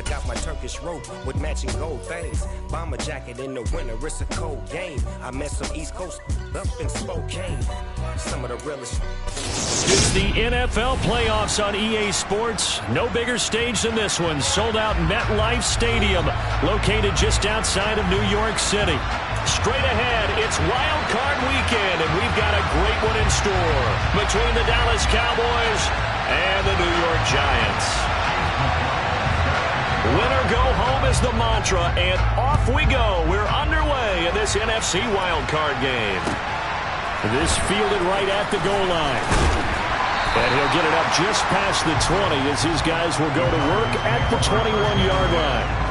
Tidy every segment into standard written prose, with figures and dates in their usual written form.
I got my Turkish rope with matching gold things. Bomber jacket in the winter, it's a cold game. I met some East Coast up in Spokane. Some of the realest. It's the NFL playoffs on EA Sports. No bigger stage than this one. Sold out MetLife Stadium, located just outside of New York City. Straight ahead, it's Wild Card Weekend, and we've got a great one in store between the Dallas Cowboys and the New York Giants. Win or go home is the mantra, and off we go. We're underway in this NFC Wild Card game. This fielded right at the goal line. And he'll get it up just past the 20 as his guys will go to work at the 21-yard line.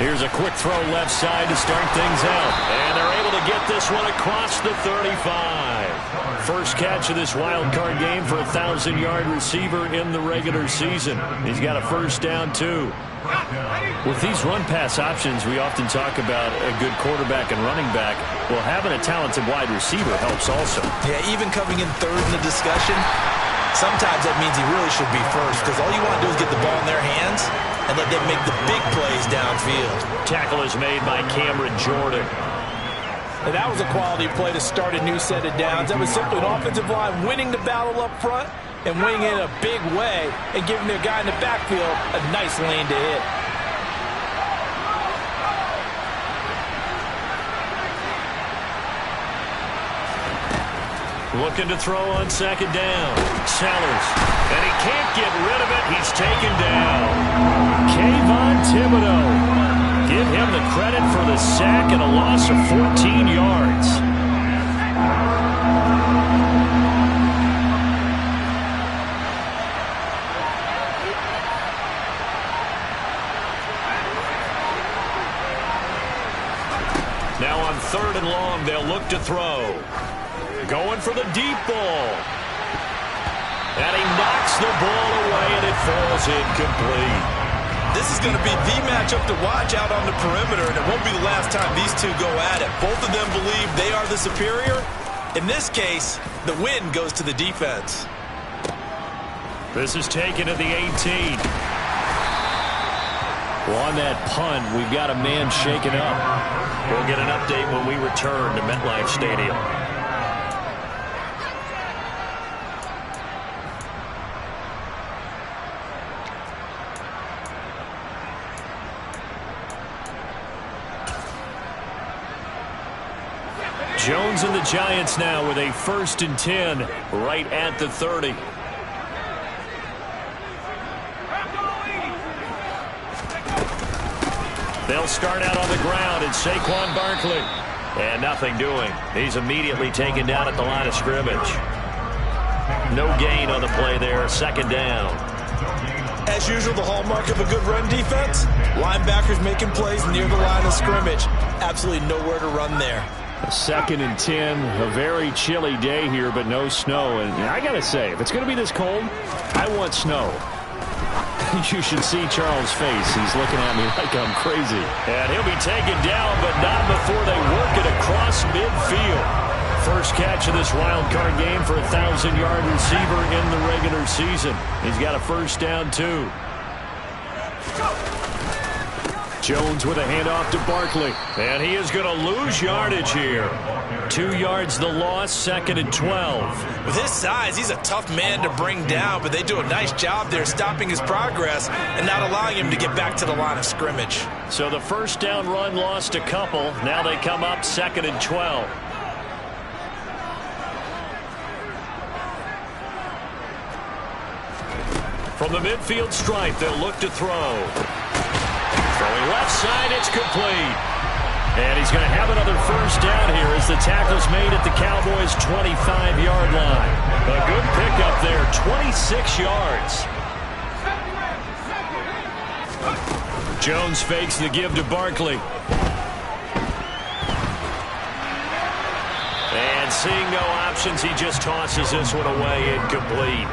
Here's a quick throw left side to start things out. And they're able to get this one across the 35. First catch of this wild card game for a 1,000-yard receiver in the regular season. He's got a first down, too. With these run-pass options, we often talk about a good quarterback and running back. Well, having a talented wide receiver helps also. Yeah, even coming in third in the discussion, sometimes that means he really should be first, because all you want to do is get the ball in their hands and let them make the big plays downfield. Tackle is made by Cameron Jordan. And that was a quality play to start a new set of downs. That was simply an offensive line winning the battle up front and winning it in a big way and giving their guy in the backfield a nice lane to hit. Looking to throw on second down. Sellers. And he can't get rid of it. He's taken down. Kayvon Thibodeau. Give him the credit for the sack and a loss of 14 yards. Now on third and long, they'll look to throw. Going for the deep ball. And he knocks the ball away, and it falls incomplete. This is going to be the matchup to watch out on the perimeter, and it won't be the last time these two go at it. Both of them believe they are the superior. In this case, the win goes to the defense. This is taken at the 18. Well, on that punt, we've got a man shaken up. We'll get an update when we return to MetLife Stadium. Jones and the Giants now with a 1st and 10 right at the 30. They'll start out on the ground, and Saquon Barkley. And nothing doing. He's immediately taken down at the line of scrimmage. No gain on the play there, 2nd down. As usual, the hallmark of a good run defense, linebackers making plays near the line of scrimmage. Absolutely nowhere to run there. A 2nd and 10, a very chilly day here, but no snow. And I got to say, if it's going to be this cold, I want snow. You should see Charles' face. He's looking at me like I'm crazy. And he'll be taken down, but not before they work it across midfield. First catch of this wild card game for a 1,000-yard receiver in the regular season. He's got a first down, too. Jones with a handoff to Barkley. And he is going to lose yardage here. 2 yards the loss, 2nd and 12. With his size, he's a tough man to bring down, but they do a nice job there stopping his progress and not allowing him to get back to the line of scrimmage. So the first down run lost a couple. Now they come up 2nd and 12. From the midfield stripe, they'll look to throw. Throwing left side, it's complete. And he's going to have another first down here as the tackle's made at the Cowboys' 25-yard line. A good pickup there, 26 yards. Jones fakes the give to Barkley. And seeing no options, he just tosses this one away incomplete.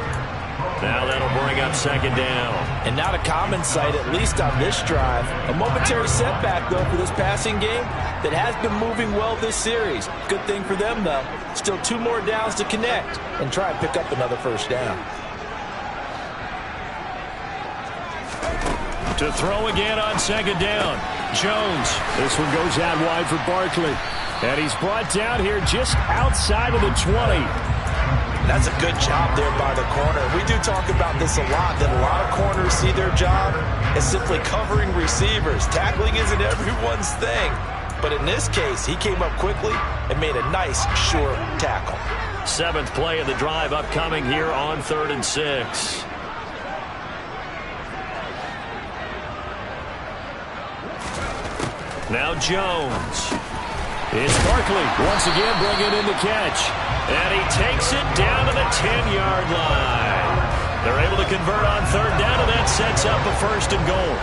Now that'll bring up second down. And not a common sight, at least on this drive. A momentary setback, though, for this passing game that has been moving well this series. Good thing for them, though. Still 2 more downs to connect and try and pick up another first down. To throw again on second down. Jones. This one goes out wide for Barkley. And he's brought down here just outside of the 20. That's a good job there by the corner. We do talk about this a lot, that a lot of corners see their job as simply covering receivers. Tackling isn't everyone's thing. But in this case, he came up quickly and made a nice, sure tackle. 7th play of the drive upcoming here on 3rd and 6. Now Jones. It's Barkley once again bringing in the catch. And he takes it down to the 10-yard line. They're able to convert on 3rd down, and that sets up a 1st and goal.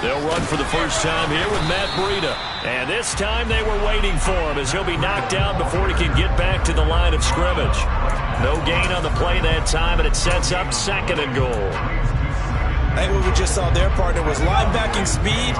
They'll run for the first time here with Matt Breida. And this time they were waiting for him as he'll be knocked down before he can get back to the line of scrimmage. No gain on the play that time, and it sets up 2nd and goal. I think what we just saw there, partner, was linebacking speed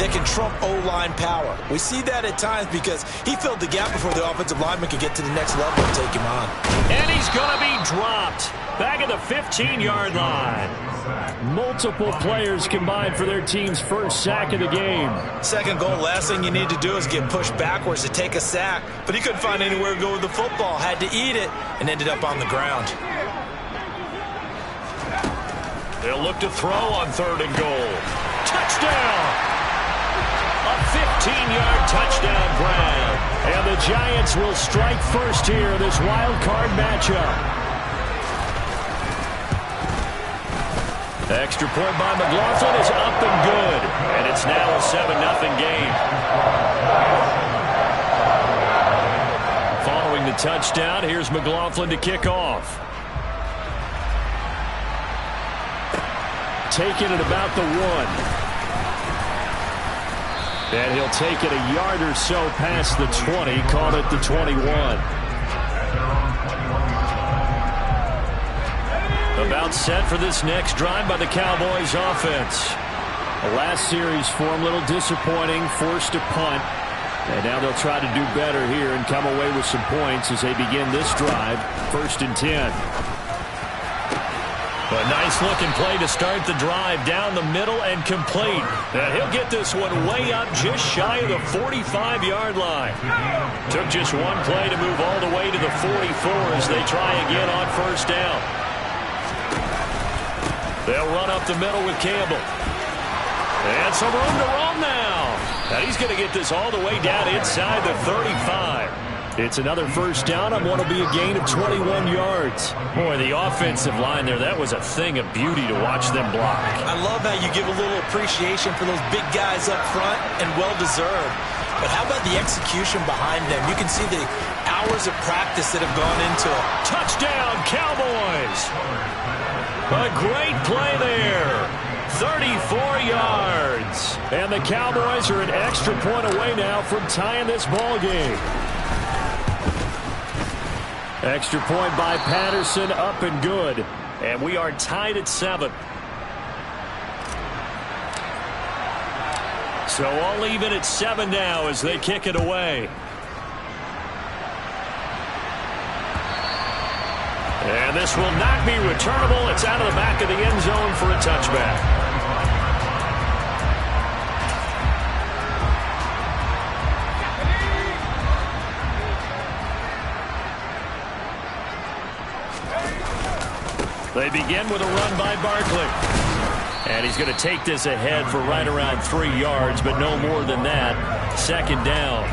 that can trump O-line power. We see that at times because he filled the gap before the offensive lineman could get to the next level and take him on. And he's going to be dropped back at the 15-yard line. Multiple players combined for their team's first sack of the game. 2nd goal, last thing you need to do is get pushed backwards to take a sack. But he couldn't find anywhere to go with the football, had to eat it, and ended up on the ground. They'll look to throw on 3rd and goal. Touchdown! A 15-yard touchdown grab. And the Giants will strike first here in this wild card matchup. Extra point by McLaughlin is up and good. And it's now a 7-0 game. Following the touchdown, here's McLaughlin to kick off. Taking it about the 1. And he'll take it a yard or so past the 20, call it the 21. About set for this next drive by the Cowboys offense. The last series for him, a little disappointing, forced a punt. And now they'll try to do better here and come away with some points as they begin this drive, 1st and 10. A nice-looking play to start the drive down the middle and complete. And he'll get this one way up just shy of the 45-yard line. Took just one play to move all the way to the 44 as they try again on 1st down. They'll run up the middle with Campbell. And some room to roam now. And he's going to get this all the way down inside the 35. It's another 1st down on what will be a gain of 21 yards. Boy, the offensive line there, that was a thing of beauty to watch them block. I love how you give a little appreciation for those big guys up front, and well-deserved. But how about the execution behind them? You can see the hours of practice that have gone into it. Touchdown, Cowboys! A great play there. 34 yards. And the Cowboys are an extra point away now from tying this ball game. Extra point by Patterson, up and good. And we are tied at 7. So all even at 7 now as they kick it away. And this will not be returnable. It's out of the back of the end zone for a touchback. They begin with a run by Barkley. And he's going to take this ahead for right around 3 yards, but no more than that. 2nd down.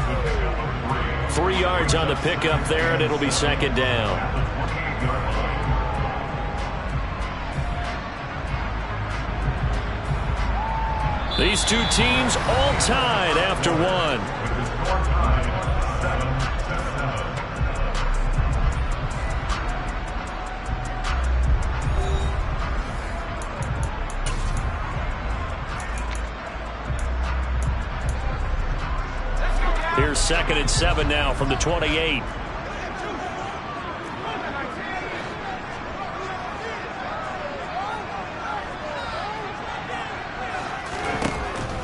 3 yards on the pickup there, and it'll be 2nd down. These two teams all tied after 1. 2nd and 7 now from the 28.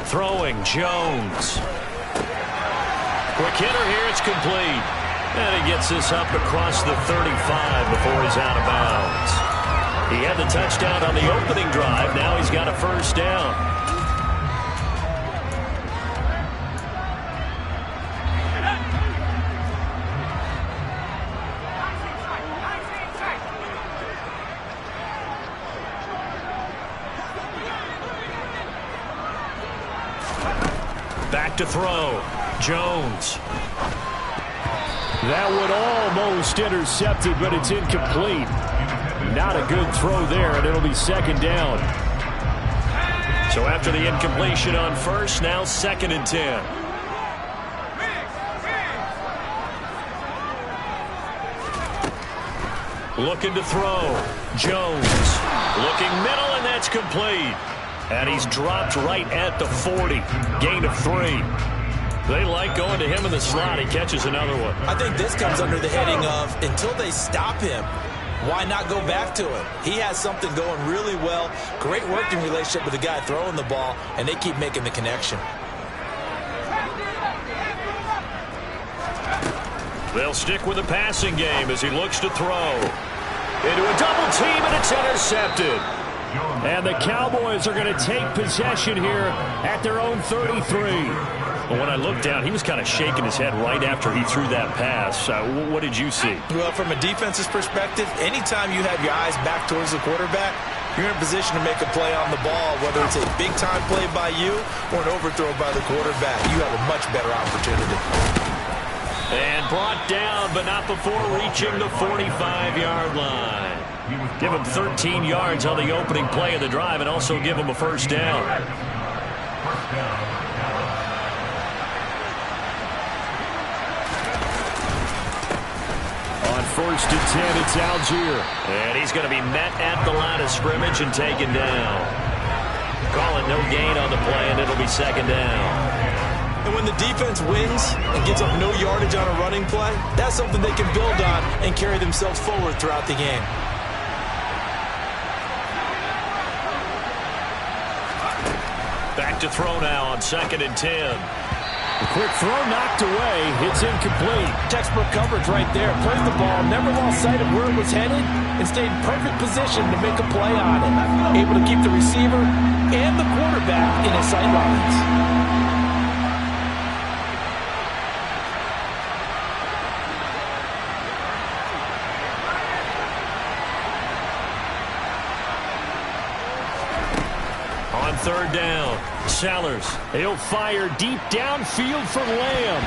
Throwing, Jones. Quick hitter here, it's complete. And he gets this up across the 35 before he's out of bounds. He had the touchdown on the opening drive. Now he's got a first down. Back to throw. Jones. That one almost intercepted, but it's incomplete. Not a good throw there, and it'll be 2nd down. So after the incompletion on first, now 2nd and 10. Looking to throw. Jones. Looking middle, and that's complete. And he's dropped right at the 40. Gain of 3. They like going to him in the slot. He catches another one. I think this comes under the heading of until they stop him, why not go back to him? He has something going really well. Great working relationship with the guy throwing the ball, and they keep making the connection. They'll stick with the passing game as he looks to throw. Into a double team, and it's intercepted. And the Cowboys are going to take possession here at their own 33. But when I looked down, he was kind of shaking his head right after he threw that pass. What did you see? Well, from a defense's perspective, anytime you have your eyes back towards the quarterback, you're in position to make a play on the ball, whether it's a big-time play by you or an overthrow by the quarterback. You have a much better opportunity. And brought down, but not before reaching the 45-yard line. Give him 13 yards on the opening play of the drive and also give him a first down. On 1st and 10, it's Algier. And he's going to be met at the line of scrimmage and taken down. Call it no gain on the play, and it'll be 2nd down. And when the defense wins and gets up no yardage on a running play, that's something they can build on and carry themselves forward throughout the game. Back to throw now on 2nd and 10. A quick throw knocked away. It's incomplete. Textbook coverage right there. Played the ball, never lost sight of where it was headed, and stayed in perfect position to make a play on it. Able to keep the receiver and the quarterback in his sight lines. On 3rd down, Sellers. He'll fire deep downfield for Lamb.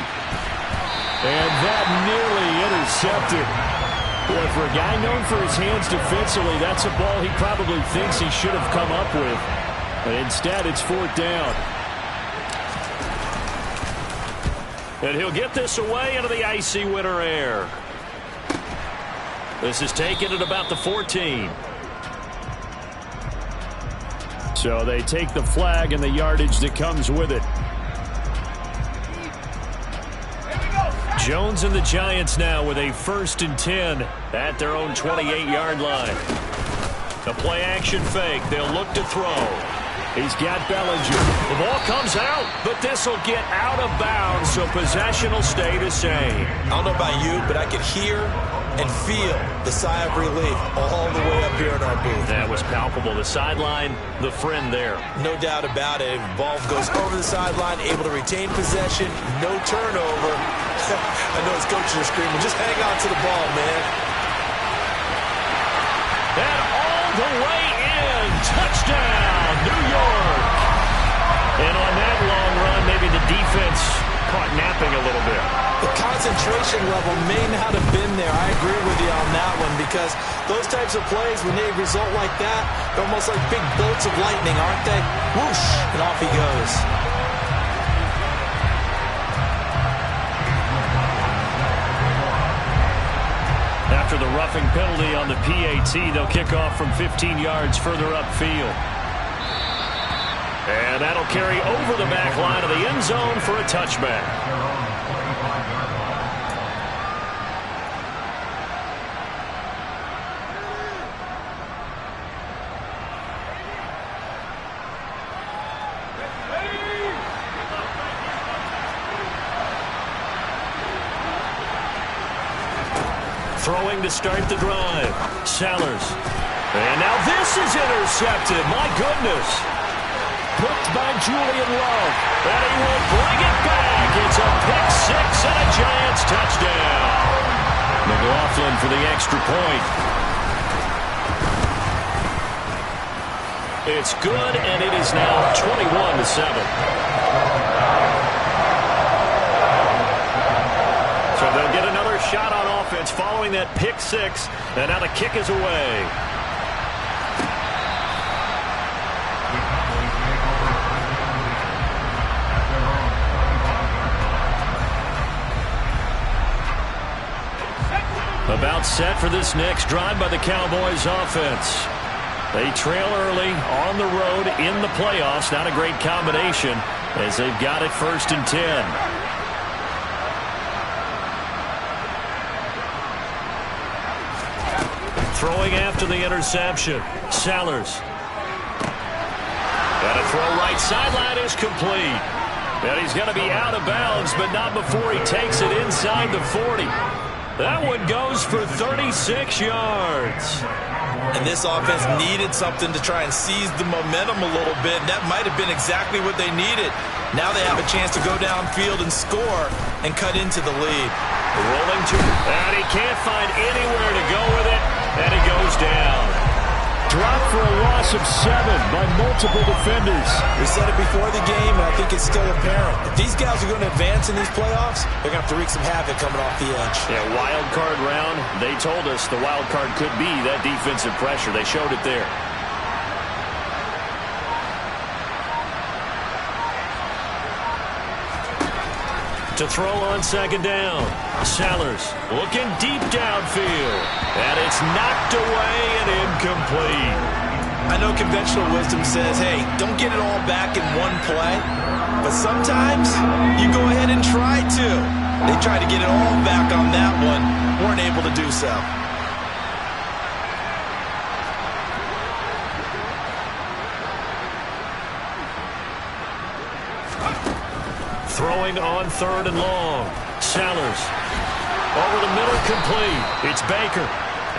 And that nearly intercepted. Boy, for a guy known for his hands defensively, that's a ball he probably thinks he should have come up with. But instead, it's 4th down. And he'll get this away into the icy winter air. This is taken at about the 14. So they take the flag and the yardage that comes with it. Jones and the Giants now with a 1st and 10 at their own 28-yard line. A play-action fake. They'll look to throw. He's got Bellinger. The ball comes out, but this will get out of bounds, so possession will stay the same. I don't know about you, but I could hear and feel the sigh of relief all the way up here in our booth. That was palpable. The sideline, the friend there. No doubt about it. Ball goes over the sideline, able to retain possession, no turnover. I know his coaches are screaming, just hang on to the ball, man. And all the way in. Touchdown, New York. And on that long run, maybe the defense caught napping a little bit. The concentration level may not have been there. I agree with you on that one, because those types of plays, when they result like that, they're almost like big bolts of lightning, aren't they? Whoosh, and off he goes. After the roughing penalty on the PAT, they'll kick off from 15 yards further upfield. And that'll carry over the back line of the end zone for a touchback. Throwing to start the drive. Sellers. And now this is intercepted. My goodness. Picked by Julian Love. And he will bring it back. It's a pick six and a Giants touchdown. McLaughlin for the extra point. It's good, and it is now 21-7. So they'll get another shot on offense following that pick six, and now the kick is away. About set for this next drive by the Cowboys offense. They trail early on the road in the playoffs. Not a great combination as they've got it 1st and 10. Throwing after the interception. Sellers. Got to throw right sideline is complete. And he's going to be out of bounds, but not before he takes it inside the 40. That one goes for 36 yards. And this offense needed something to try and seize the momentum a little bit. That might have been exactly what they needed. Now they have a chance to go downfield and score and cut into the lead. Rolling to, and he can't find anywhere to go with it, and he goes down. Dropped for a loss of 7 by multiple defenders. We said it before the game, and I think it's still apparent. If these guys are going to advance in these playoffs, they're going to have to wreak some havoc coming off the edge. Yeah, wild card round. They told us the wild card could be that defensive pressure. They showed it there. To throw on 2nd down. Sellers looking deep downfield. And it's knocked away and incomplete. I know conventional wisdom says, hey, don't get it all back in one play. But sometimes you go ahead and try to. They tried to get it all back on that one. Weren't able to do so. Throwing on 3rd and long. Sellers. Over the middle, complete. It's Baker.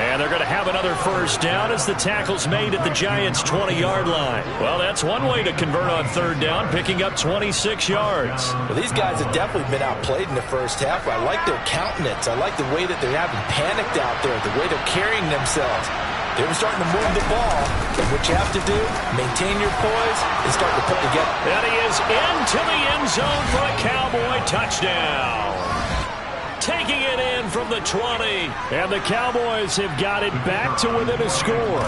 And they're going to have another 1st down as the tackle's made at the Giants' 20-yard line. Well, that's one way to convert on 3rd down, picking up 26 yards. Well, these guys have definitely been outplayed in the first half. I like their countenance. I like the way that they're having panicked out there, the way they're carrying themselves. They were starting to move the ball. And what you have to do, maintain your poise and start to put together. And he is into the end zone for a Cowboy touchdown. Taking it in from the 20. And the Cowboys have got it back to within a score.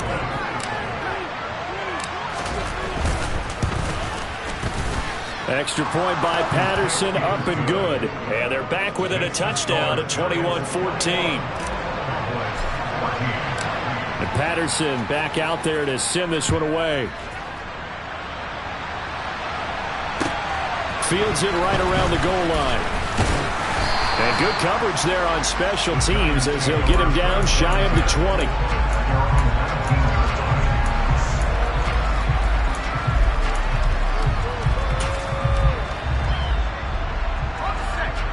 Extra point by Patterson, up and good. And they're back within a touchdown at 21-14. And Patterson back out there to send this one away. Fields it right around the goal line. And good coverage there on special teams as they'll get him down shy of the 20.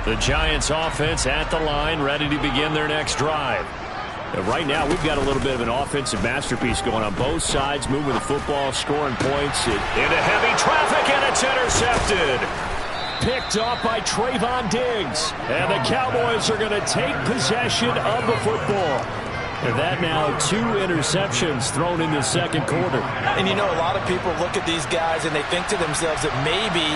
The Giants offense at the line, ready to begin their next drive. And right now, we've got a little bit of an offensive masterpiece going on both sides, moving the football, scoring points into heavy traffic, and it's intercepted. Picked off by Trayvon Diggs. And the Cowboys are going to take possession of the football. And that now 2 interceptions thrown in the 2nd quarter. And you know, a lot of people look at these guys and they think to themselves that maybe,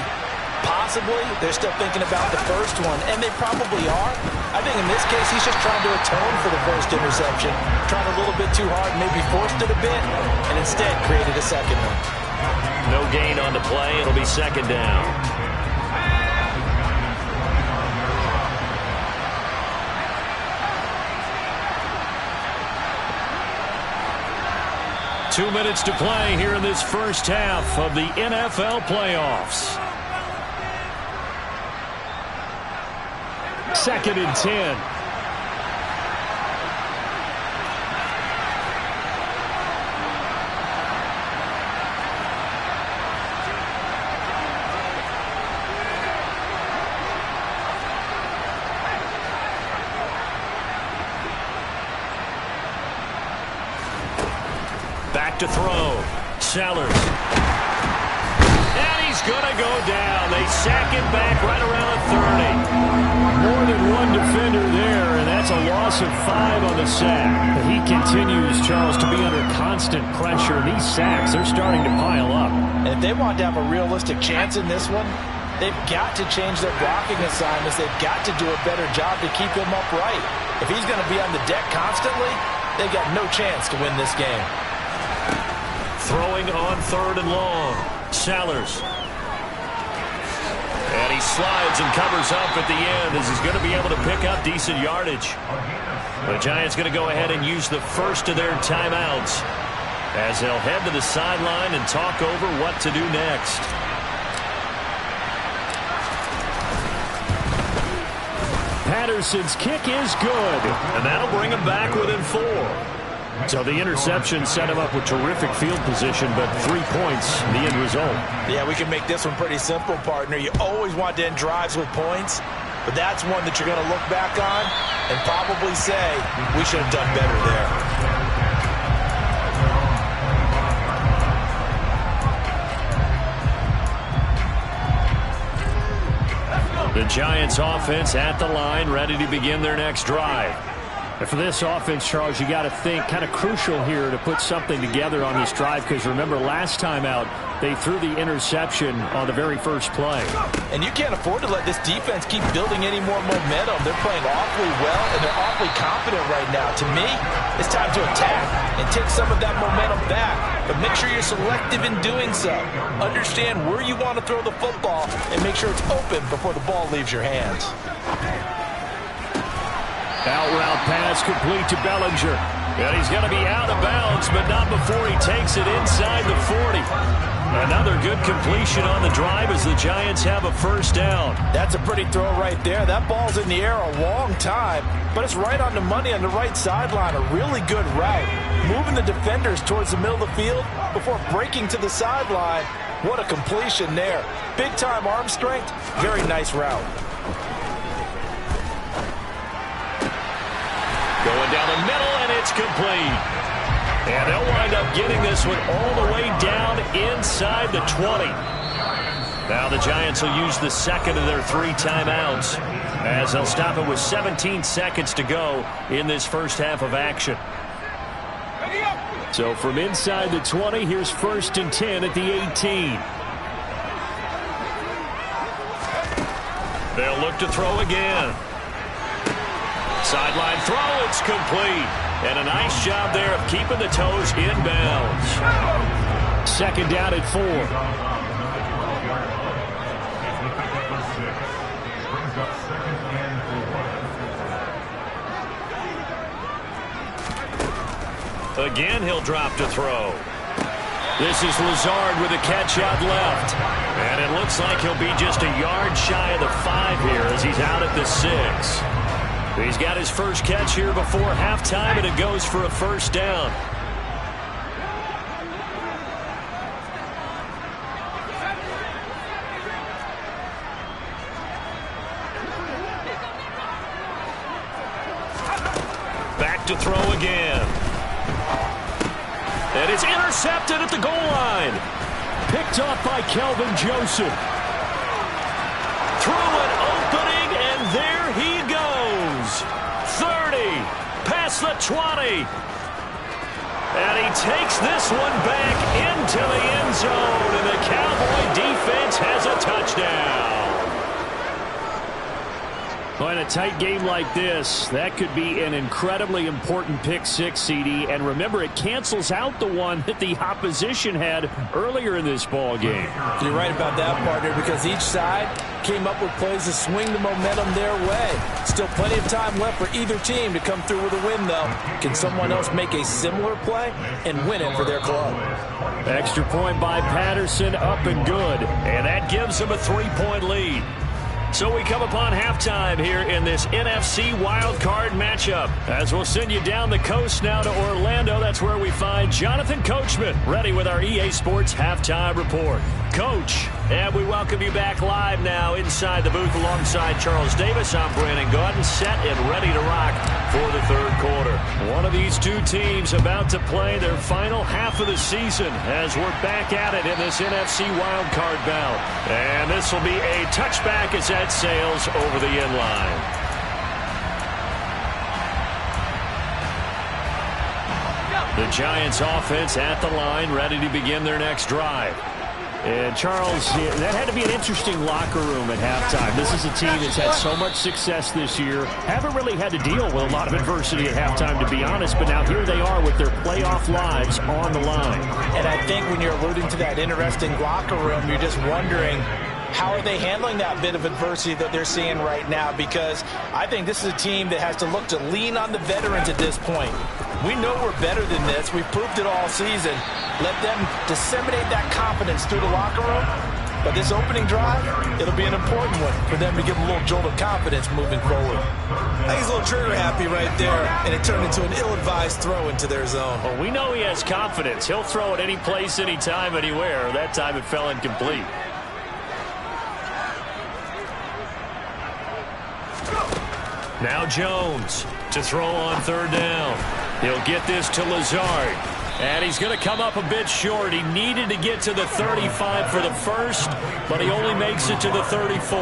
possibly, they're still thinking about the first one. And they probably are. I think in this case, he's just trying to atone for the first interception. Tried a little bit too hard, maybe forced it a bit, and instead created a second one. No gain on the play. It'll be 2nd down. Two minutes to play here in this first half of the NFL playoffs. 2nd and 10. to throw. Sellers. And he's going to go down. They sack him back right around the 30. More than one defender there, and that's a loss of 5 on the sack. He continues, Charles, to be under constant pressure. These sacks, they're starting to pile up. And if they want to have a realistic chance in this one, they've got to change their blocking assignments. They've got to do a better job to keep him upright. If he's going to be on the deck constantly, they've got no chance to win this game. Throwing on 3rd and long. Sellers. And he slides and covers up at the end as he's going to be able to pick up decent yardage. The Giants going to go ahead and use the first of their timeouts as they'll head to the sideline and talk over what to do next. Patterson's kick is good. And that'll bring him back within 4. So the interception set him up with terrific field position, but 3 points, the end result. Yeah, we can make this one pretty simple, partner. You always want to end drives with points, but that's one that you're going to look back on and probably say, we should have done better there. The Giants offense at the line, ready to begin their next drive. And for this offense, Charles, you got to think kind of crucial here to put something together on this drive, because remember last time out they threw the interception on the very first play. And you can't afford to let this defense keep building any more momentum. They're playing awfully well, and they're awfully confident right now. To me, it's time to attack and take some of that momentum back. But make sure you're selective in doing so. Understand where you want to throw the football and make sure it's open before the ball leaves your hands. Out route pass complete to Bellinger. And he's going to be out of bounds, but not before he takes it inside the 40. Another good completion on the drive as the Giants have a first down. That's a pretty throw right there. That ball's in the air a long time, but it's right on the money on the right sideline. A really good route. Moving the defenders towards the middle of the field before breaking to the sideline. What a completion there. Big-time arm strength. Very nice route. Going down the middle, and it's complete. And they'll wind up getting this one all the way down inside the 20. Now the Giants will use the second of their 3 timeouts as they'll stop it with 17 seconds to go in this first half of action. So from inside the 20, here's 1st and 10 at the 18. They'll look to throw again. Sideline throw, it's complete. And a nice job there of keeping the toes in bounds. 2nd down at 4. Again, he'll drop to throw. This is Lazard with a catch out left. And it looks like he'll be just a yard shy of the 5 here as he's out at the 6. He's got his first catch here before halftime, and it goes for a first down. Back to throw again. And it's intercepted at the goal line. Picked off by Kelvin Joseph. Through an opening, and there he goes. 30, past the 20. And he takes this one back into the end zone, and the Cowboy defense has a touchdown. Well, in a tight game like this, that could be an incredibly important pick 6, CD. And remember, it cancels out the one that the opposition had earlier in this ball game. You're right about that, partner, because each side came up with plays to swing the momentum their way. Still plenty of time left for either team to come through with a win, though. Can someone else make a similar play and win it for their club? Extra point by Patterson, up and good. And that gives them a 3-point lead. So we come upon halftime here in this NFC wildcard matchup. As we'll send you down the coast now to Orlando, that's where we find Jonathan Coachman, ready with our EA Sports Halftime Report. Coach, and we welcome you back live now inside the booth alongside Charles Davis. I'm Brandon Gaudin, set and ready to rock for the third quarter. One of these two teams about to play their final half of the season as we're back at it in this NFC wildcard bout. And this will be a touchback as that sails over the end line. The Giants offense at the line, ready to begin their next drive. And Charles, that had to be an interesting locker room at halftime. This is a team that's had so much success this year. Haven't really had to deal with a lot of adversity at halftime, to be honest. But now here they are with their playoff lives on the line. And I think when you're alluding to that interesting locker room, you're just wondering, how are they handling that bit of adversity that they're seeing right now? Because I think this is a team that has to look to lean on the veterans at this point. We know we're better than this. We've proved it all season. Let them disseminate that confidence through the locker room. But this opening drive, it'll be an important one for them to give them a little jolt of confidence moving forward. I think he's a little trigger happy right there, and it turned into an ill-advised throw into their zone. Well, we know he has confidence. He'll throw it any place, anytime, anywhere. That time it fell incomplete. Now Jones to throw on third down. He'll get this to Lazard. And he's going to come up a bit short. He needed to get to the 35 for the first, but he only makes it to the 34.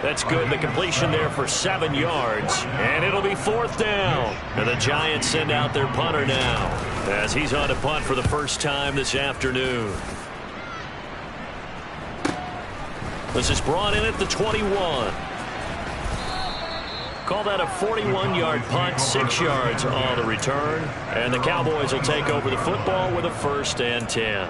That's good. The completion there for 7 yards. And it'll be fourth down. And the Giants send out their punter now as he's on to punt for the first time this afternoon. This is brought in at the 21. Call that a 41-yard punt, 6 yards on the return. And the Cowboys will take over the football with a 1st and 10.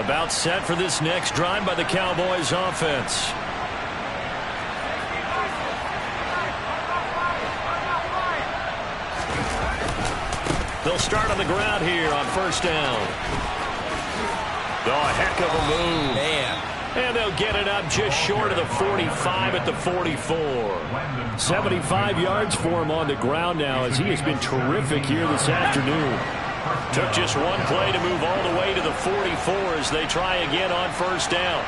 About set for this next drive by the Cowboys offense. They'll start on the ground here on first down. Oh, heck of a move. Man. And they'll get it up just short of the 45 at the 44. 75 yards for him on the ground now as he has been terrific here this afternoon. Took just one play to move all the way to the 44 as they try again on first down.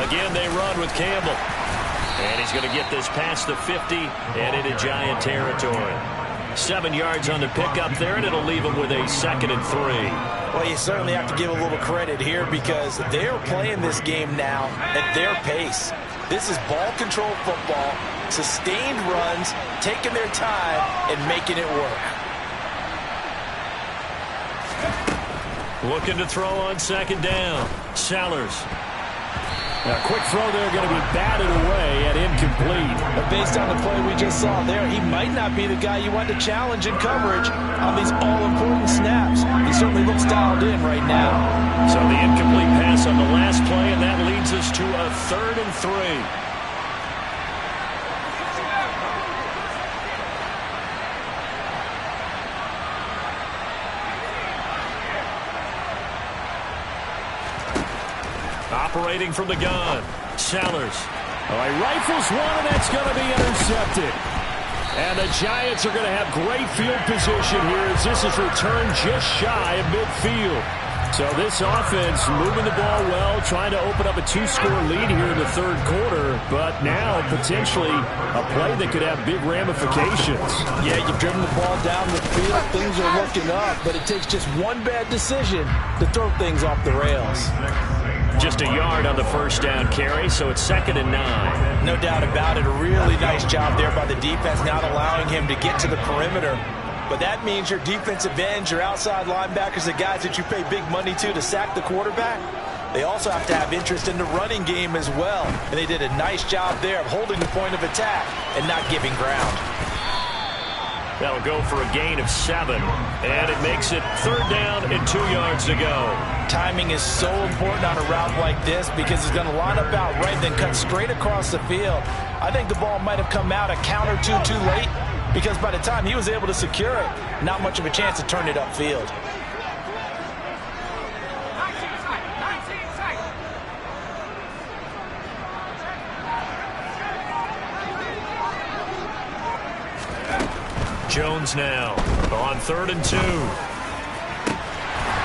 Again, they run with Campbell. And he's going to get this past the 50 and into Giant territory. 7 yards on the pickup there, and it'll leave him with a 2nd and 3. Well, you certainly have to give a little credit here because they're playing this game now at their pace. This is ball control football, sustained runs, taking their time, and making it work. Looking to throw on 2nd down. Sellers. A quick throw there, going to be batted away and incomplete. But based on the play we just saw there, he might not be the guy you want to challenge in coverage on these all-important snaps. He certainly looks dialed in right now. So the incomplete pass on the last play, and that leads us to a 3rd and 3. Operating from the gun, Sellers. Oh, he rifles one, and that's going to be intercepted. And the Giants are going to have great field position here as this is returned just shy of midfield. So this offense moving the ball well, trying to open up a 2-score lead here in the 3rd quarter, but now potentially a play that could have big ramifications. Yeah, you've driven the ball down the field, things are looking up, but it takes just one bad decision to throw things off the rails. Just a yard on the first down carry, so it's 2nd and 9. No doubt about it. A really nice job there by the defense, not allowing him to get to the perimeter. But that means your defensive ends, your outside linebackers, the guys that you pay big money to sack the quarterback, they also have to have interest in the running game as well. And they did a nice job there of holding the point of attack and not giving ground. That'll go for a gain of 7, and it makes it 3rd down and 2 yards to go. Timing is so important on a route like this because it's going to line up out right, then cut straight across the field. I think the ball might have come out a count or two too late because by the time he was able to secure it, not much of a chance to turn it upfield. Jones now on 3rd and 2.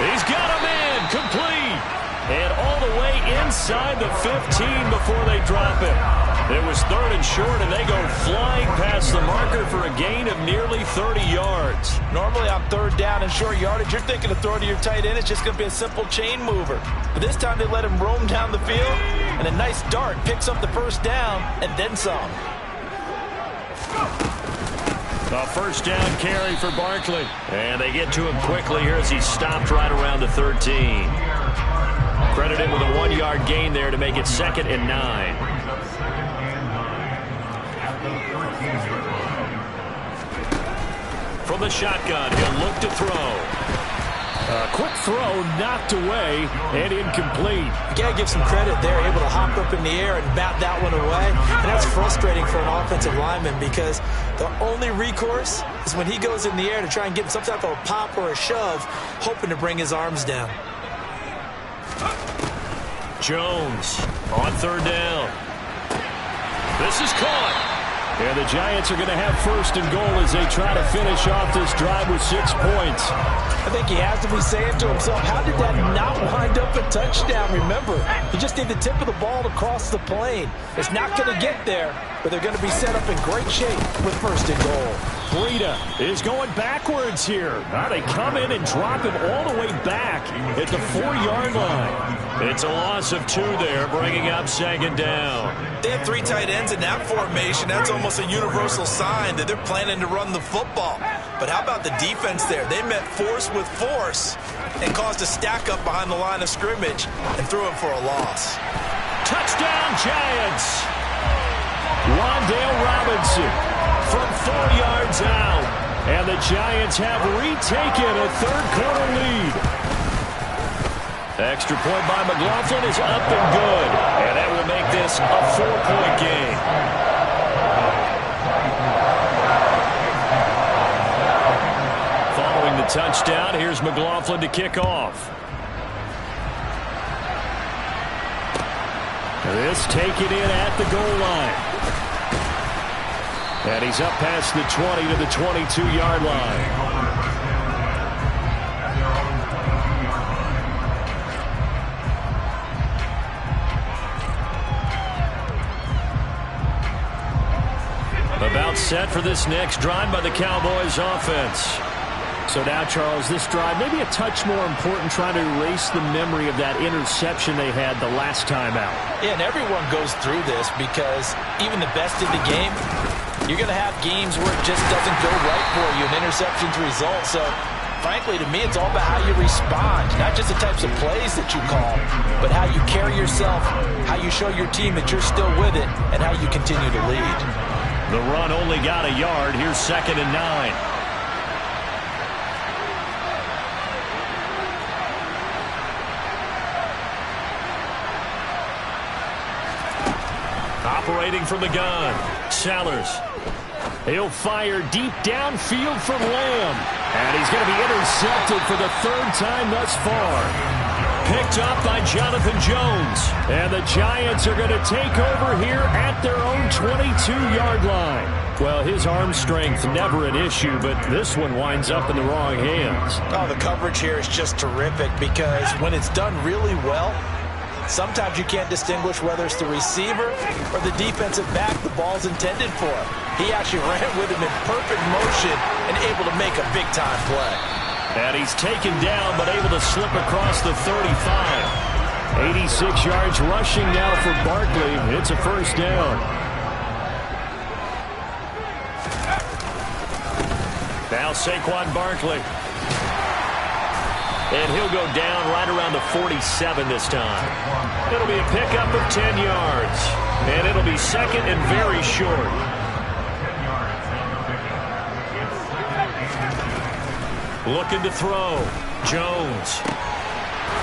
He's got a man complete. And all the way inside the 15 before they drop it. It was 3rd and short, and they go flying past the marker for a gain of nearly 30 yards. Normally on 3rd down and short yardage, you're thinking of throwing to your tight end. It's just going to be a simple chain mover. But this time they let him roam down the field, and a nice dart picks up the 1st down and then some. A 1st down carry for Barkley. And they get to him quickly here as he's stopped right around the 13. Credit him with a 1-yard gain there to make it 2nd and 9. From the shotgun, he'll look to throw. A quick throw knocked away and incomplete. You got to give some credit there, able to hop up in the air and bat that one away. And that's frustrating for an offensive lineman because the only recourse is when he goes in the air to try and get some type of a pop or a shove, hoping to bring his arms down. Jones on 3rd down. This is caught. And the Giants are going to have 1st and goal as they try to finish off this drive with 6 points. I think he has to be saying to himself, how did that not wind up a touchdown? Remember, you just need the tip of the ball to cross the plane. It's not going to get there, but they're going to be set up in great shape with 1st and goal. Breida is going backwards here. Now they come in and drop him all the way back at the 4-yard line. It's a loss of 2 there, bringing up 2nd down. They have 3 tight ends in that formation. That's almost a universal sign that they're planning to run the football. But how about the defense there? They met force with force and caused a stack up behind the line of scrimmage and threw him for a loss. Touchdown, Giants! Wan'Dale Robinson from 4 yards out. And the Giants have retaken a 3rd quarter lead. Extra point by McLaughlin is up and good. And that will make this a 4-point game. Following the touchdown, here's McLaughlin to kick off. This taken in at the goal line. And he's up past the 20 to the 22-yard line. About set for this next drive by the Cowboys offense. So now, Charles, this drive maybe a touch more important, trying to erase the memory of that interception they had the last time out. Yeah, and everyone goes through this because even the best in the game, you're going to have games where it just doesn't go right for you, and interceptions result. So, frankly, to me, it's all about how you respond, not just the types of plays that you call, but how you carry yourself, how you show your team that you're still with it, and how you continue to lead. The run only got a yard. Here's 2nd and 9. Operating from the gun, Sellers. He'll fire deep downfield for Lamb. And he's going to be intercepted for the 3rd time thus far. Picked up by Jonathan Jones. And the Giants are going to take over here at their own 22-yard line. Well, his arm strength never an issue, but this one winds up in the wrong hands. Oh, the coverage here is just terrific because when it's done really well, sometimes you can't distinguish whether it's the receiver or the defensive back the ball's intended for. He actually ran with him in perfect motion and able to make a big-time play. And he's taken down but able to slip across the 35. 86 yards rushing now for Barkley. It's a 1st down. Now Saquon Barkley. And he'll go down right around the 47 this time. It'll be a pickup of 10 yards. And it'll be 2nd and very short. Looking to throw. Jones.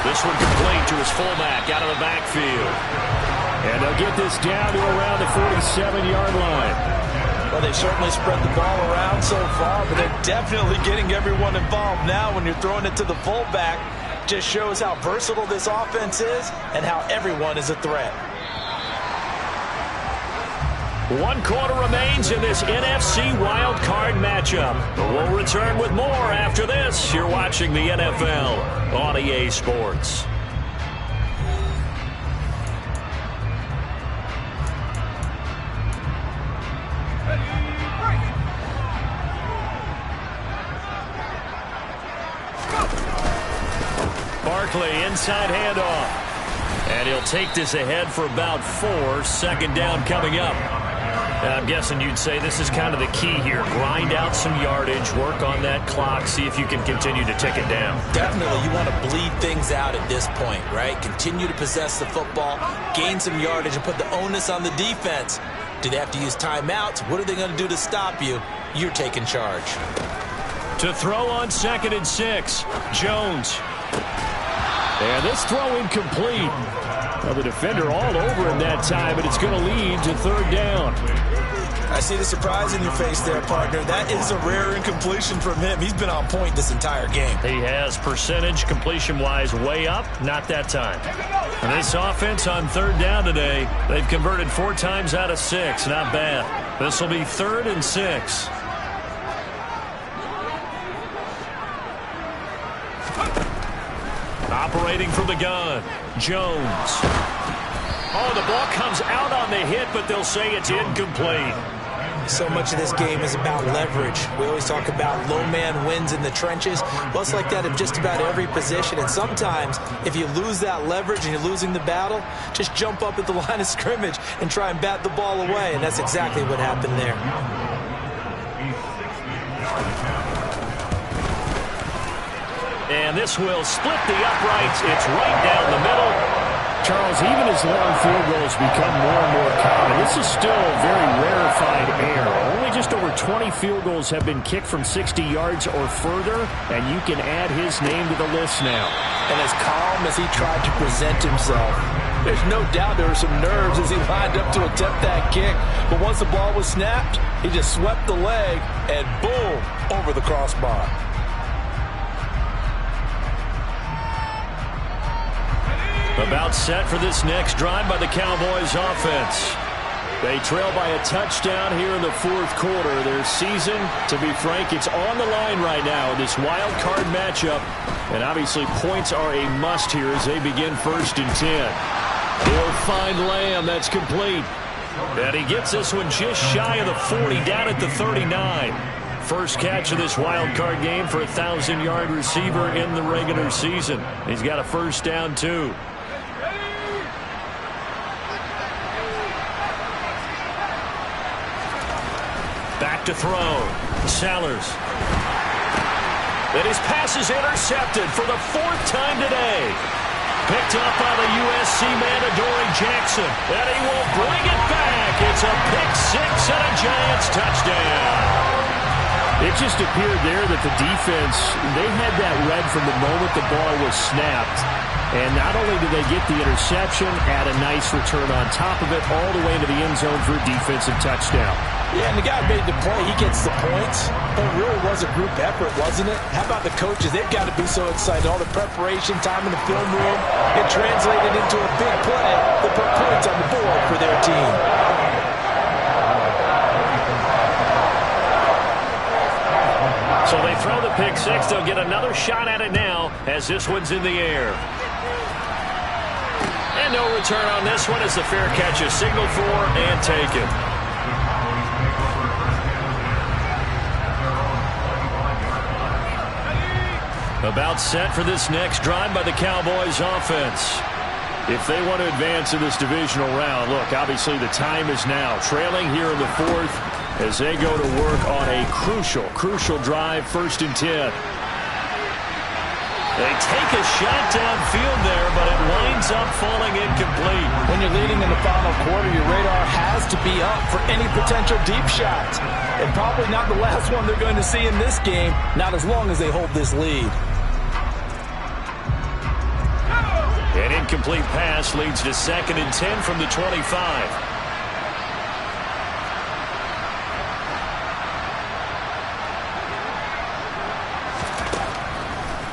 This one complete to his fullback out of the backfield. And they'll get this down to around the 47-yard line. Well, they certainly spread the ball around so far, but they're definitely getting everyone involved now when you're throwing it to the fullback. Just shows how versatile this offense is and how everyone is a threat. 1 quarter remains in this NFC Wild Card matchup. We'll return with more after this. You're watching the NFL on EA Sports. Barkley, inside handoff. And he'll take this ahead for about 4. Second down coming up. I'm guessing you'd say this is kind of the key here. Grind out some yardage, work on that clock, see if you can continue to tick it down. Definitely, you want to bleed things out at this point, right? Continue to possess the football, gain some yardage, and put the onus on the defense. Do they have to use timeouts? What are they going to do to stop you? You're taking charge. To throw on 2nd and 6, Jones. And this throw incomplete. Well, the defender all over him that time, but it's going to lead to 3rd down. I see the surprise in your face there, partner. That is a rare incompletion from him. He's been on point this entire game. He has percentage completion-wise way up, not that time. And this offense on 3rd down today, they've converted 4 times out of 6. Not bad. This will be 3rd and 6. Operating from the gun, Jones. Oh, the ball comes out on the hit, but they'll say it's incomplete. So much of this game is about leverage. We always talk about low man wins in the trenches. Well, it's like that in just about every position. And sometimes, if you lose that leverage and you're losing the battle, just jump up at the line of scrimmage and try and bat the ball away. And that's exactly what happened there. And this will split the uprights. It's right down the middle. Charles, even as long field goals become more and more common, this is still very rarefied air. Only just over 20 field goals have been kicked from 60 yards or further, and you can add his name to the list now. And as calm as he tried to present himself, there's no doubt there were some nerves as he lined up to attempt that kick. But once the ball was snapped, he just swept the leg and boom, over the crossbar. About set for this next drive by the Cowboys offense. They trail by a touchdown here in the 4th quarter. Their season, to be frank, it's on the line right now in this wild card matchup. And obviously points are a must here as they begin 1st and 10. He'll find Lamb. That's complete. And he gets this one just shy of the 40, down at the 39. First catch of this wild card game for a 1,000-yard receiver in the regular season. He's got a 1st down, too. Back to throw. Sellers. And his pass is intercepted for the 4th time today. Picked up by the USC man, Adoree Jackson. And he will bring it back. It's a pick 6 and a Giants touchdown. It just appeared there that the defense, they had that read from the moment the ball was snapped. And not only did they get the interception, add a nice return on top of it, all the way to the end zone for a defensive touchdown. Yeah, and the guy made the play. He gets the points. But it really was a group effort, wasn't it? How about the coaches? They've got to be so excited. All the preparation, time in the film room, it translated into a big play that put points on the board for their team. So they throw the pick 6. They'll get another shot at it now as this one's in the air. And no return on this one as the fair catch is signaled for and taken. About set for this next drive by the Cowboys offense. If they want to advance in this divisional round, look, obviously the time is now. Trailing here in the 4th as they go to work on a crucial drive, 1st and 10. They take a shot downfield there, but it winds up falling incomplete. When you're leading in the final quarter, your radar has to be up for any potential deep shots. And probably not the last one they're going to see in this game, not as long as they hold this lead. An incomplete pass leads to 2nd and 10 from the 25.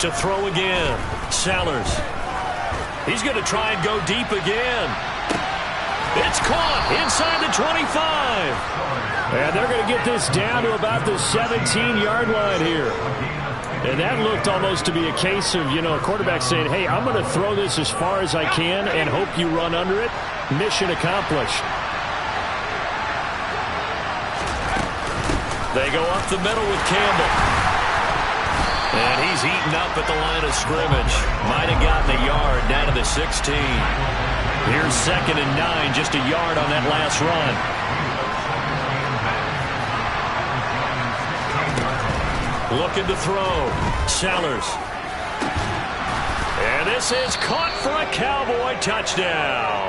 To throw again, Sellers. He's going to try and go deep again. It's caught inside the 25. And they're going to get this down to about the 17-yard line here. And that looked almost to be a case of, a quarterback saying, hey, I'm going to throw this as far as I can and hope you run under it. Mission accomplished. They go up the middle with Campbell. And he's eaten up at the line of scrimmage. Might have gotten a yard down to the 16. Here's 2nd and 9, just a yard on that last run. Looking to throw. Sellers. And this is caught for a Cowboy touchdown.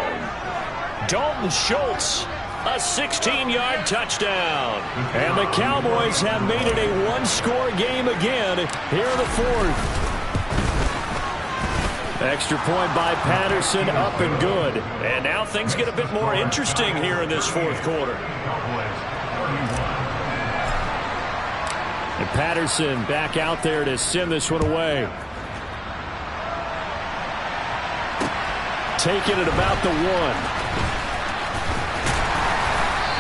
Dalton Schultz, a 16-yard touchdown. And the Cowboys have made it a one-score game again here in the 4th. Extra point by Patterson, up and good. And now things get a bit more interesting here in this 4th quarter. And Patterson back out there to send this one away. Taking it about the 1.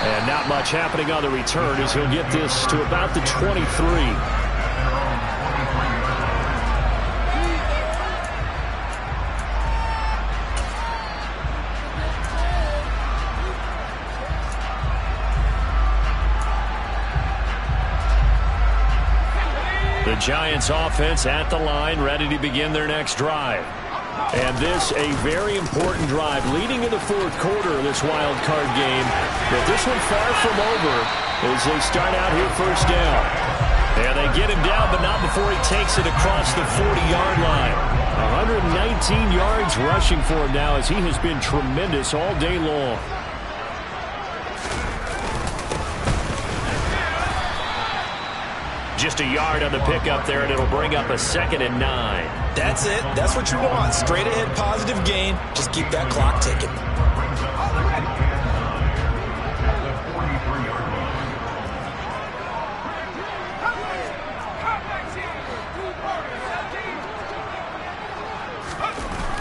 And not much happening on the return as he'll get this to about the 23. The Giants offense at the line, ready to begin their next drive. And this a very important drive leading in the 4th quarter of this wild card game. But this one far from over as they start out here first down. And they get him down, but not before he takes it across the 40-yard line. 119 yards rushing for him now as he has been tremendous all day long. Just a yard on the pickup there, and it'll bring up a 2nd and 9. That's it. That's what you want. Straight ahead, positive gain. Just keep that clock ticking.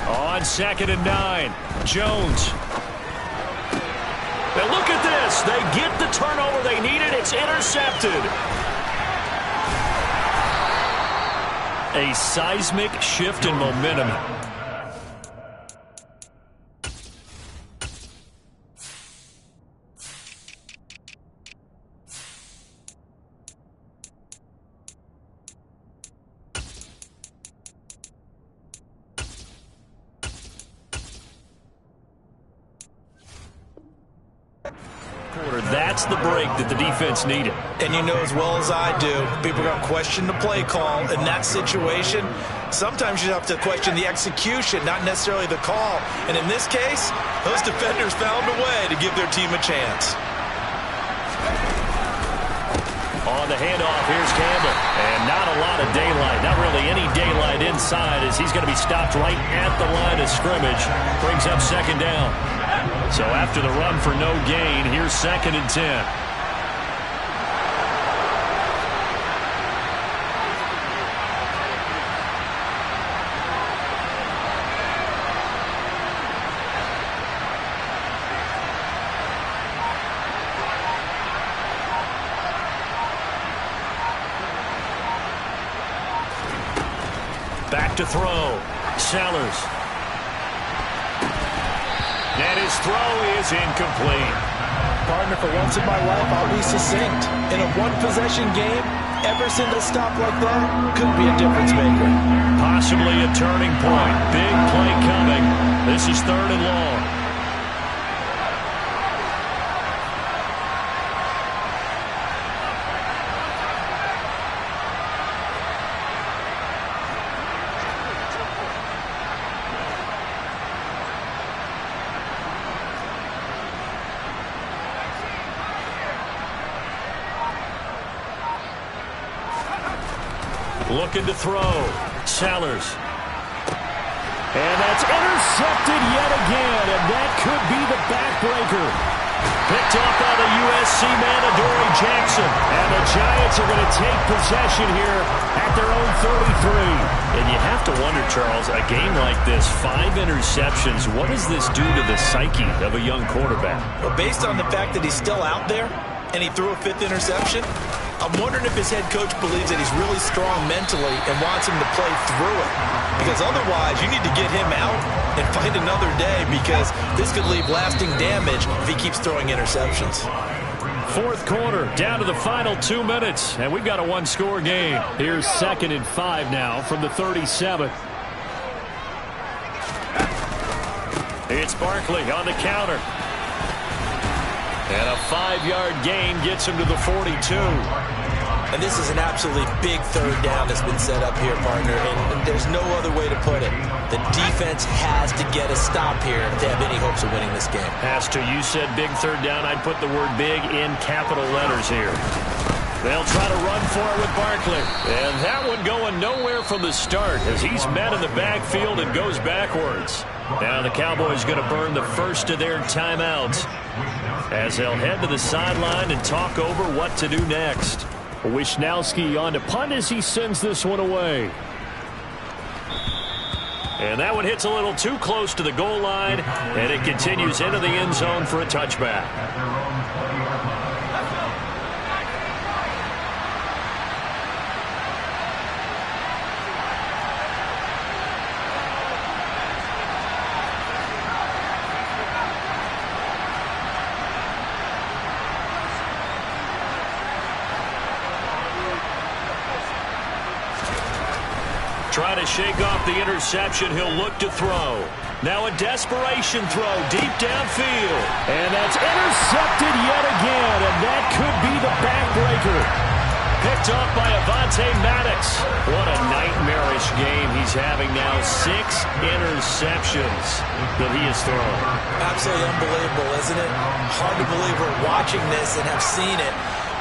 On 2nd and 9, Jones. Now look at this. They get the turnover they needed. It's intercepted. A seismic shift in momentum. That's the break that the defense needed. And you know as well as I do, people are going to question the play call. In that situation, sometimes you have to question the execution, not necessarily the call. And in this case, those defenders found a way to give their team a chance. On the handoff, here's Campbell. And not a lot of daylight, not really any daylight inside as he's going to be stopped right at the line of scrimmage. Brings up 2nd down. So after the run for no gain, here's 2nd and 10. Back to throw. Sellers. And his throw is incomplete. Partner, for once in my life, I'll be succinct. In a one-possession game, every single stop like that could be a difference maker. Possibly a turning point. Big play coming. This is 3rd and long. Looking to throw. Sellers. And that's intercepted yet again, and that could be the backbreaker. Picked off by the USC man, Adoree Jackson. And the Giants are going to take possession here at their own 33. And you have to wonder, Charles, a game like this, 5 interceptions, what does this do to the psyche of a young quarterback? Well, based on the fact that he's still out there and he threw a 5th interception, I'm wondering if his head coach believes that he's really strong mentally and wants him to play through it. Because otherwise, you need to get him out and fight another day, because this could leave lasting damage if he keeps throwing interceptions. Fourth quarter, down to the final 2 minutes, and we've got a one-score game. Here's 2nd and 5 now from the 37. It's Barkley on the counter. And a 5-yard gain gets him to the 42. And this is an absolutely big 3rd down that's been set up here, partner, and there's no other way to put it. The defense has to get a stop here if they have any hopes of winning this game. As to you said big 3rd down, I'd put the word big in capital letters here. They'll try to run for it with Barkley. And that one going nowhere from the start as he's met in the backfield and goes backwards. Now the Cowboys going to burn the first of their timeouts as they'll head to the sideline and talk over what to do next. Wishnowski on to punt as he sends this one away. And that one hits a little too close to the goal line, and it continues into the end zone for a touchback. Trying to shake off the interception, he'll look to throw. Now a desperation throw deep downfield. And that's intercepted yet again, and that could be the backbreaker. Picked off by Avonte Maddox. What a nightmarish game he's having now. 6 interceptions that he has thrown. Absolutely unbelievable, isn't it? Hard to believe we're watching this and have seen it.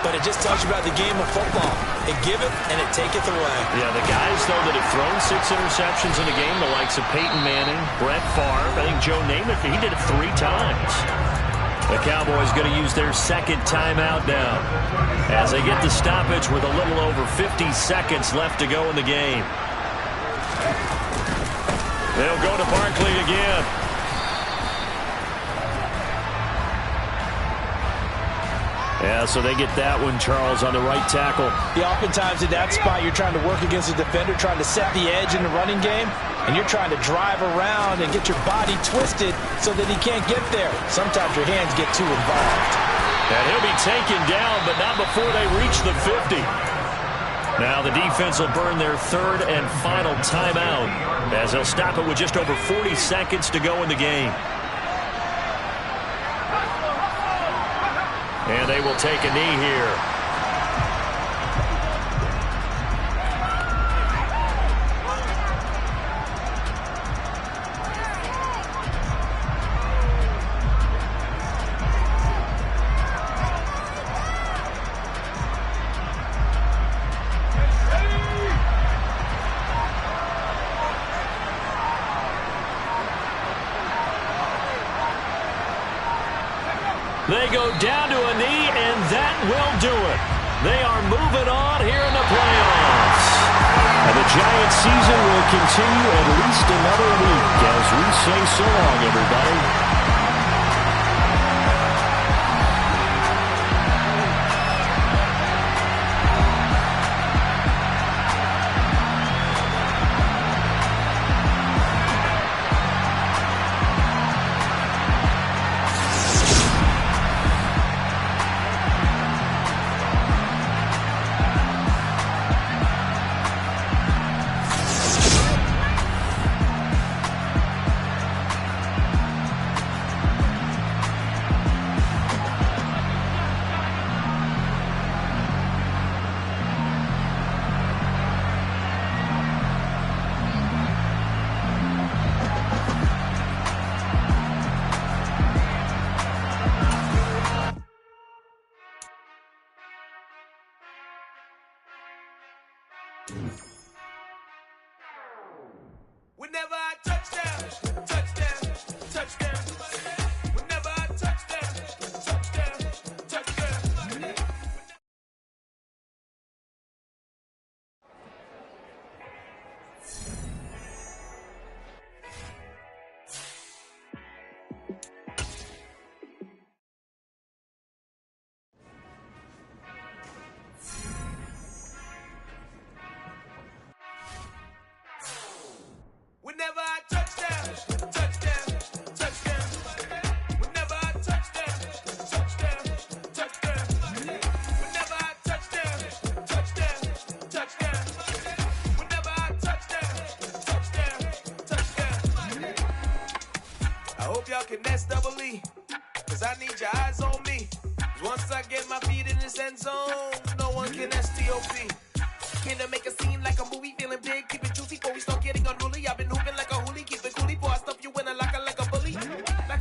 But it just talks about the game of football. It giveth and it taketh away. Yeah, the guys, though, that have thrown 6 interceptions in a game, the likes of Peyton Manning, Brett Favre, I think Joe Namath, he did it 3 times. The Cowboys going to use their 2nd timeout now as they get the stoppage with a little over 50 seconds left to go in the game. They'll go to Barkley again. Yeah, so they get that one, Charles, on the right tackle. Yeah, oftentimes in that spot, you're trying to work against a defender, trying to set the edge in the running game, and you're trying to drive around and get your body twisted so that he can't get there. Sometimes your hands get too involved. And he'll be taken down, but not before they reach the 50. Now the defense will burn their 3rd and final timeout as they'll stop it with just over 40 seconds to go in the game. And they will take a knee here. They go down to a knee, and that will do it. They are moving on here in the playoffs. And the Giants season will continue at least another week as we say so long, everybody. Whenever I touch down, touchdown, touchdown. Whenever I touch down, Whenever I touchdown, touchdown, touchdown. Whenever I touchdown, touchdown, touchdown. Whenever I touchdown, touchdown, touchdown. Whenever I touchdown, touchdown, touchdown. I hope y'all can double E, cause I need your eyes on me. Cause once I get my feet in this end zone, no one can STOP. Came to make a scene like a movie, feeling big, keep it